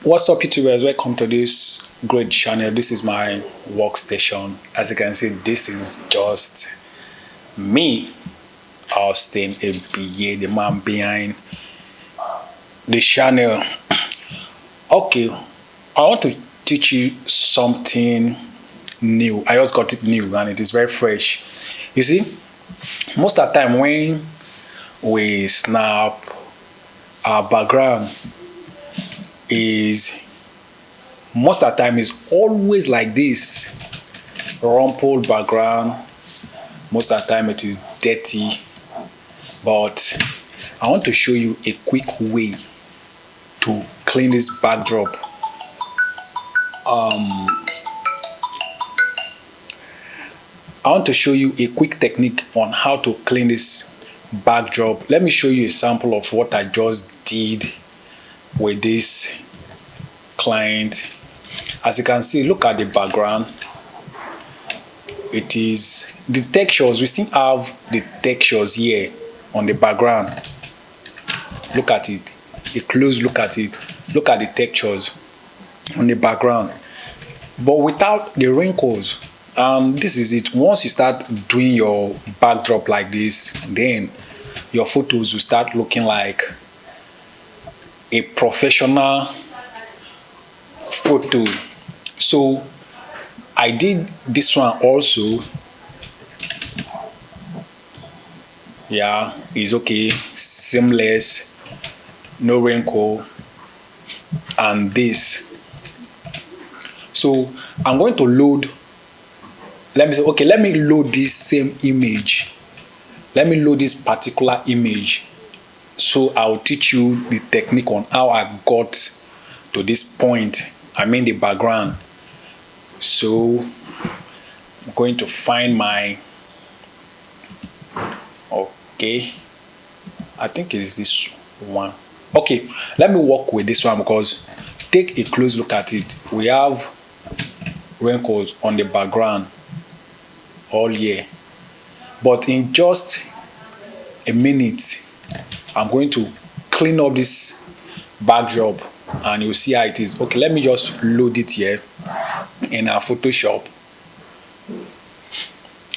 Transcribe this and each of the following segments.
What's up, YouTubers? Welcome to this great channel. This is my workstation. As you can see, this is just me, Austin ABA, the man behind the channel. Okay, I want to teach you something new. I just got it new and it is very fresh. You see, most of the time when we snap, our background is most of the time is always like this rumpled background. Most of the time it is dirty, but I want to show you a quick way to clean this backdrop. I want to show you a quick technique on how to clean this backdrop. Let me show you a sample of what I just did with this client. As you can see, look at the background. It is the textures. We still have the textures here on the background. Look at it. A close look at it. Look at the textures on the background, but without the wrinkles. This is it. Once you start doing your backdrop like this, then your photos will start looking like a professional photo. So I did this one also. Yeah, it's okay, seamless, no wrinkle, and this. So I'm going to load. Let me load this same image. Let me load this particular image. So I'll teach you the technique on how I got to this point. I mean the background. So I'm going to find my, okay, I think it is this one. Okay, let me work with this one because take a close look at it. We have wrinkles on the background all here, but in just a minute I'm going to clean up this backdrop and you'll see how it is. Okay, let me just load it here in our Photoshop.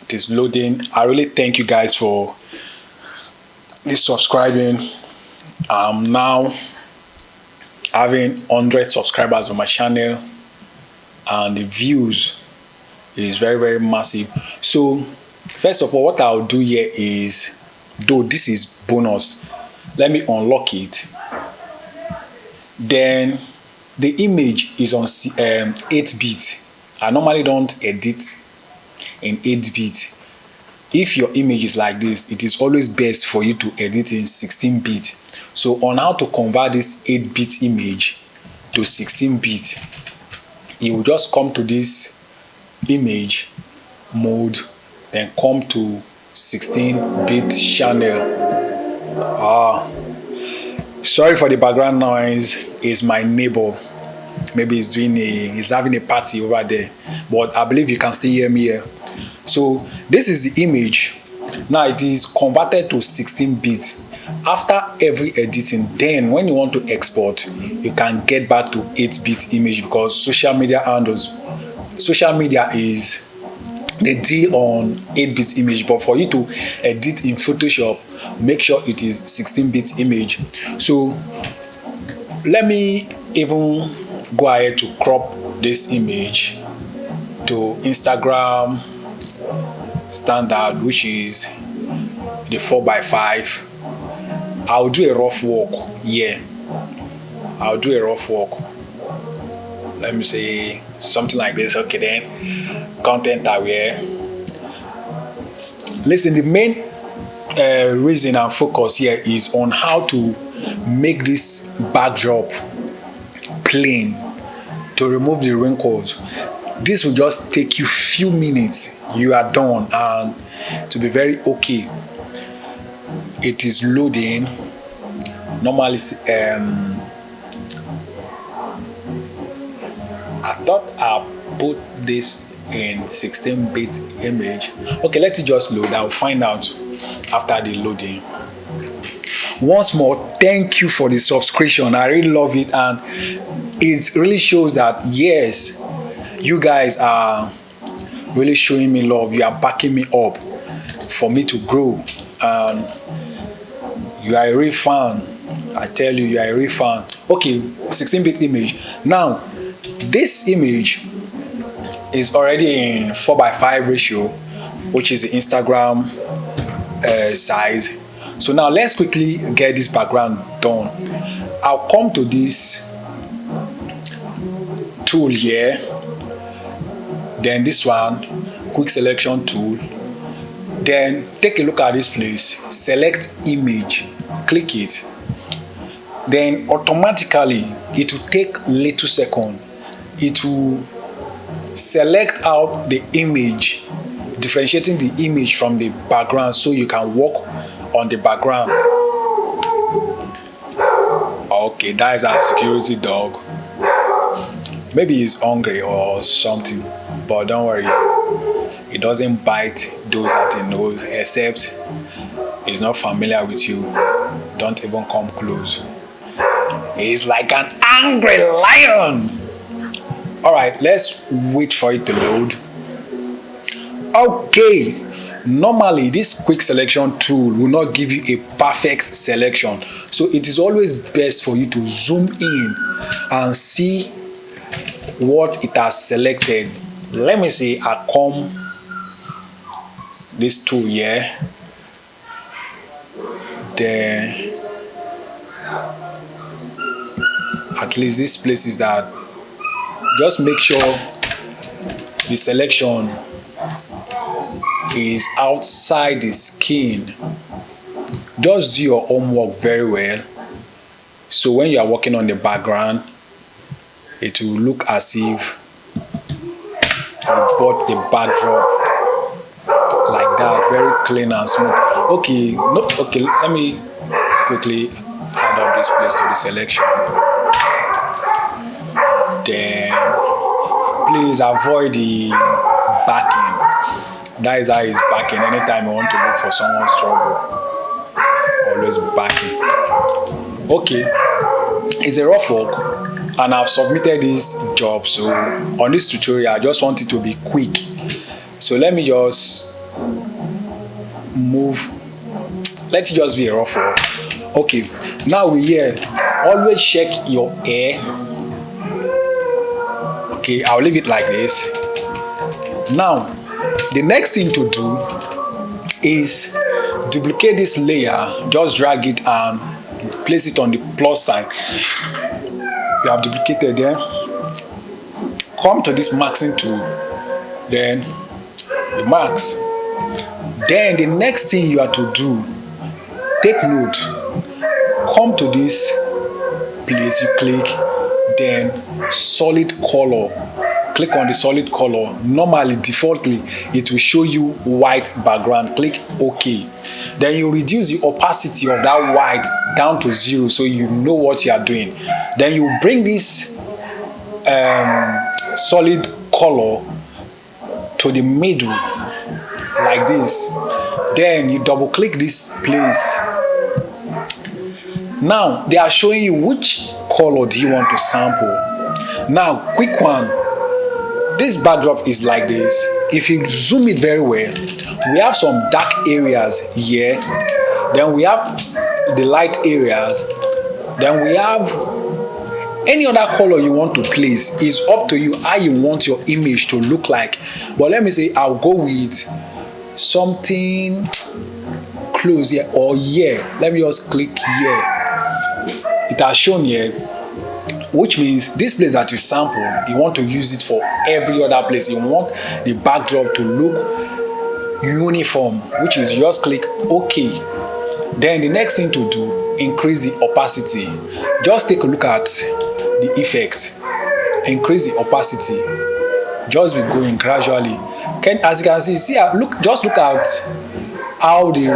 It is loading. I really thank you guys for this subscribing. I'm now having 100 subscribers on my channel and the views is very massive. So first of all, what I'll do here is, though this is bonus, let me unlock it. Then the image is on 8-bit. I normally don't edit in 8-bit. If your image is like this, it is always best for you to edit in 16-bit. So on how to convert this 8-bit image to 16-bit, you will just come to this image mode, then come to 16-bit channel. Sorry for the background noise. It's my neighbor. Maybe he's having a party over there, but I believe you can still hear me here. So this is the image. Now it is converted to 16-bit. After every editing, then when you want to export, you can get back to 8-bit image because social media is the deal on 8-bit image. But for you to edit in Photoshop, make sure it is 16-bit image. So let me even go ahead to crop this image to Instagram standard, which is the 4:5. I'll do a rough work here. I'll do a rough work. Let me say something like this. Okay, then content aware. Listen, the main reason and focus here is on how to make this backdrop plain, to remove the wrinkles. This will just take you few minutes. You are done, and to be very okay. It is loading. Normally, I thought I put this in 16-bit image. Okay, let it just load. I'll find out after the loading. once more, thank you for the subscription. I really love it, and it really shows that yes, you guys are really showing me love. You are backing me up for me to grow, and you are a real fan. I tell you, you are a real fan. Okay, 16-bit image. Now, this image is already in 4:5 ratio, which is the Instagram size. So now let's quickly get this background done. I'll come to this tool here, then this one, quick selection tool. Then take a look at this place, select image, click it. Then automatically it will take little second. It will select out the image, differentiating the image from the background so you can work on the background. Okay, that is our security dog. Maybe he's hungry or something, but don't worry, he doesn't bite those that he knows, except he's not familiar with you. Don't even come close. He's like an angry lion. All right, let's wait for it to load. Okay, normally this quick selection tool will not give you a perfect selection, so it is always best for you to zoom in and see what it has selected. Let me see, I come this tool here, then at least this place is that. Just make sure the selection is outside the skin. Just do your homework very well, so when you are working on the background, it will look as if you bought the backdrop like that, very clean and smooth. Okay, no, okay, let me quickly add up this place to the selection. Then please avoid the backing. That is how it's backing. Anytime you want to look for someone's trouble, always backing. Okay, it's a rough work, and I've submitted this job. So on this tutorial, I just want it to be quick. So let me just move. Let it just be a rough work. Okay, now we're here. Always check your hair. Okay, I'll leave it like this. Now, the next thing to do is duplicate this layer. Just drag it and place it on the plus sign. You have duplicated there. Come to this maxing tool. Then the max. Then the next thing you have to do, take note. Come to this place, you click, then solid color. Click on the solid color. Normally, defaultly, it will show you white background. Click OK. Then you reduce the opacity of that white down to 0, so you know what you are doing. Then you bring this solid color to the middle like this. Then you double click this place. Now they are showing you which color do you want to sample. Now, quick one. This backdrop is like this. If you zoom it very well, we have some dark areas here. Then we have the light areas. Then we have any other color you want to place. Is up to you how you want your image to look like. But let me say I'll go with something close here or here. Let me just click here. It has shown here, which means this place that you sample, you want to use it for every other place. You want the backdrop to look uniform, which is just click OK. Then the next thing to do, increase the opacity. Just take a look at the effects. Increase the opacity. Just be going gradually. As you can see, just look at how the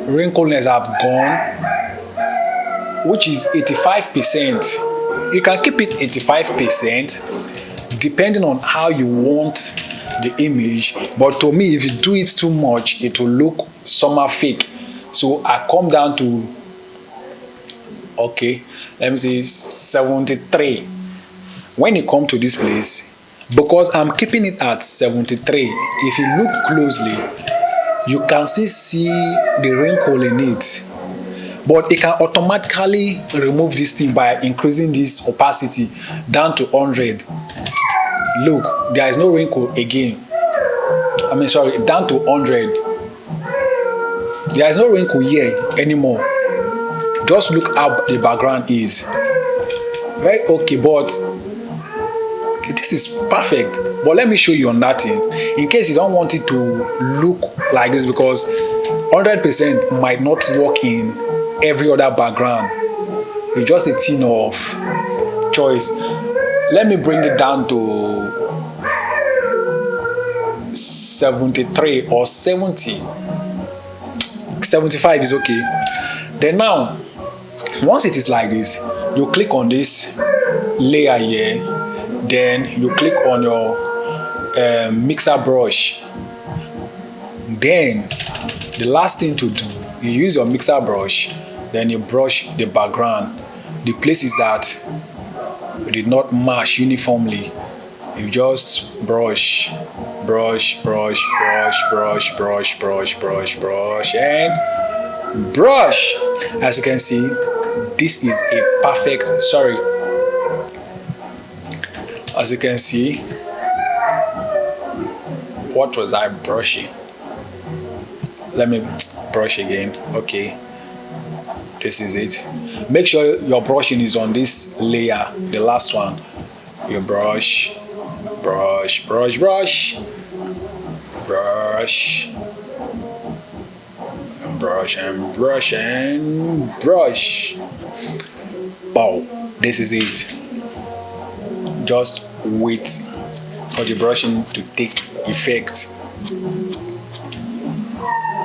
wrinkleness have gone, which is 85%. You can keep it 85% depending on how you want the image. But to me, if you do it too much, it will look somehow fake. So I come down to Okay, let me see, 73. When you come to this place, because I'm keeping it at 73, if you look closely, you can still see the wrinkle in it. But it can automatically remove this thing by increasing this opacity down to 100. Look, there is no wrinkle again. I mean, sorry, down to 100. There is no wrinkle here anymore. Just look how the background is. Very okay, but this is perfect. But let me show you on that thing, in case you don't want it to look like this, because 100% might not work in every other background. It's just a thing of choice. Let me bring it down to 73 or 70. 75 is okay. Then now, once it is like this, you click on this layer here, then you click on your mixer brush. Then the last thing to do, you use your mixer brush, then you brush the background, the places that did not match uniformly. You just brush, brush, brush, brush, brush, brush, brush, brush, brush, and brush. As you can see, this is a perfect, sorry. As you can see, what was I brushing? Let me brush again. Okay, this is it. Make sure your brushing is on this layer, the last one. You brush, brush, brush, brush, brush, brush, and brush, and brush. Wow, this is it. Just wait for the brushing to take effect.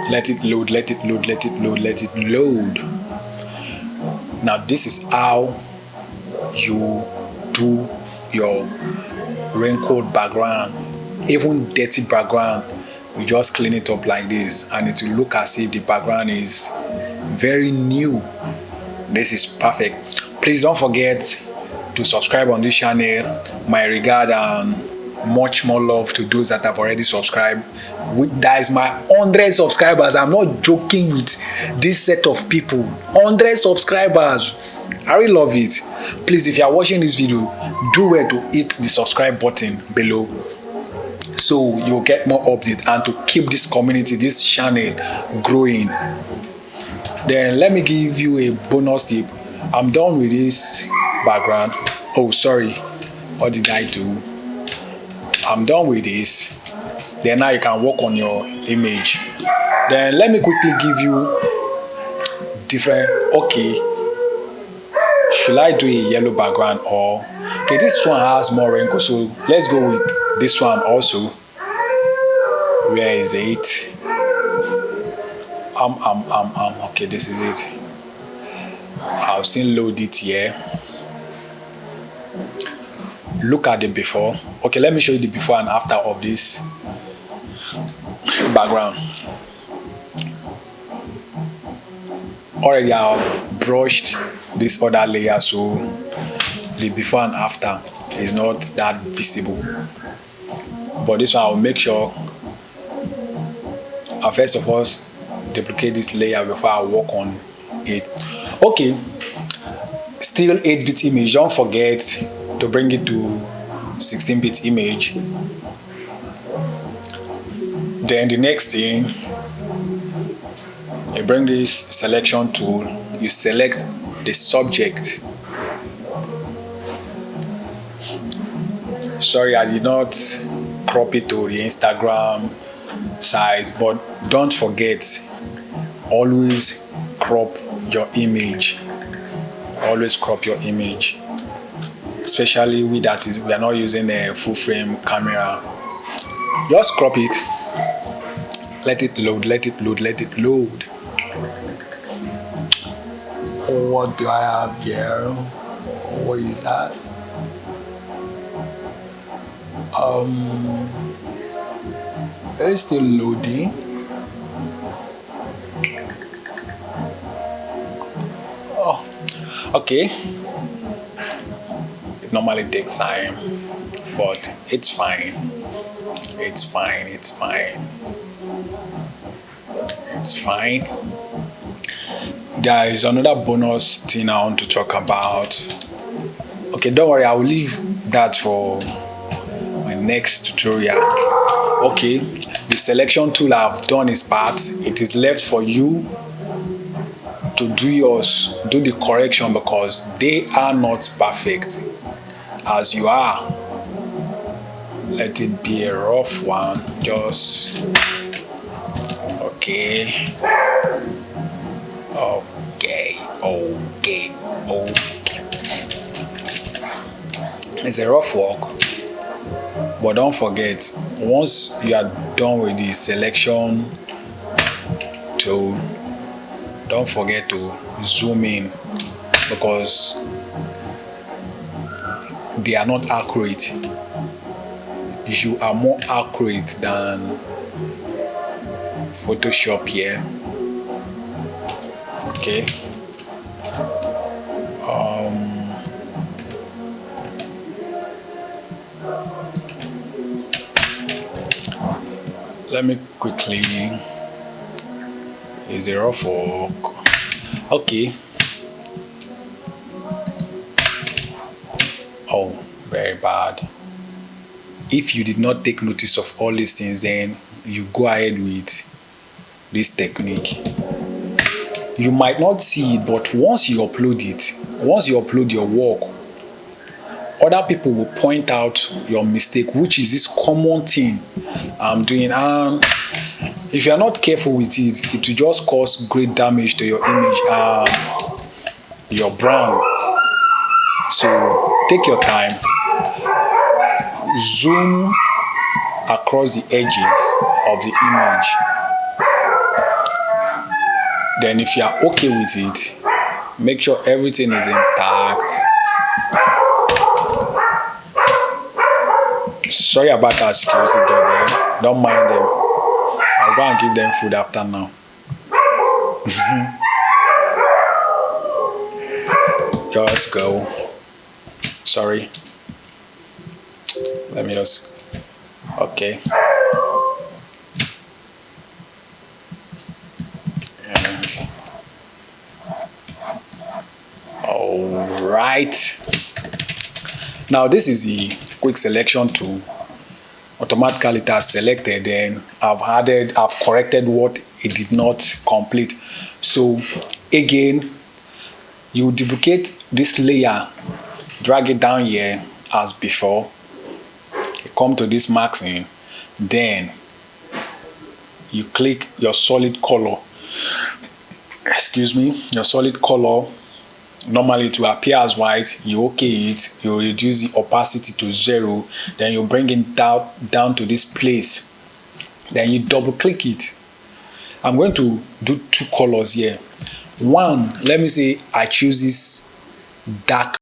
Let it load, let it load, let it load, let it load. Now this is how you do your wrinkled background, even dirty background. You just clean it up like this, and it will look as if the background is very new. This is perfect. Please don't forget to subscribe on this channel. My regard and much more love to those that have already subscribed. That is my 100 subscribers. I'm not joking with this set of people. 100 subscribers. I really love it. Please, if you are watching this video, do well to hit the subscribe button below, so you'll get more updates and to keep this community, this channel growing. Then let me give you a bonus tip. I'm done with this background. Oh, sorry, what did I do? I'm done with this. Then now you can work on your image. Then let me quickly give you different. Okay, should I do a yellow background, or okay, this one has more wrinkles, so let's go with this one also. Where is it? Okay, this is it. I've seen load it here. Look at the before. Okay, let me show you the before and after of this background. Already I've brushed this other layer, so the before and after is not that visible. But this one I'll make sure I first of all duplicate this layer before I work on it. Okay, still 8-bit image. Don't forget to bring it to 16-bit image. Then the next thing, you bring this selection tool, you select the subject. Sorry, I did not crop it to the Instagram size, but don't forget, always crop your image. Always crop your image, especially we are not using a full frame camera. Just crop it, let it load, let it load, let it load. What do I have here? What is that? It's still loading. Okay, it normally takes time, but it's fine. It's fine. It's fine. It's fine. There is another bonus thing I want to talk about. Okay, don't worry, I will leave that for my next tutorial. Okay, the selection tool I've done its part. It is left for you to do yours, do the correction, because they are not perfect as you are. Let it be a rough one. Just okay. Okay. It's a rough work, but don't forget, once you are done with the selection tool, don't forget to zoom in, because they are not accurate. You are more accurate than Photoshop here. Okay. Let me quickly. Is a rough work. Okay. Oh, very bad. If you did not take notice of all these things, then you go ahead with this technique. You might not see it, but once you upload your work, other people will point out your mistake, which is this common thing I'm doing. And if you are not careful with it, it will just cause great damage to your image and your brand. So take your time, zoom across the edges of the image. Then if you are okay with it, make sure everything is intact. Sorry about our security dog, don't mind them. I'll go and give them food after now. Just go. Sorry. Let me just. Okay. And all right. Now this is the quick selection tool. Automatically it has selected, then I've corrected what it did not complete. So again, you duplicate this layer, drag it down here as before. You come to this maxing, then you click your solid color. Excuse me, your solid color. Normally it will appear as white. You okay it, you reduce the opacity to 0, then you bring it down to this place, then you double click it. I'm going to do 2 colors here. One, let me say I choose this dark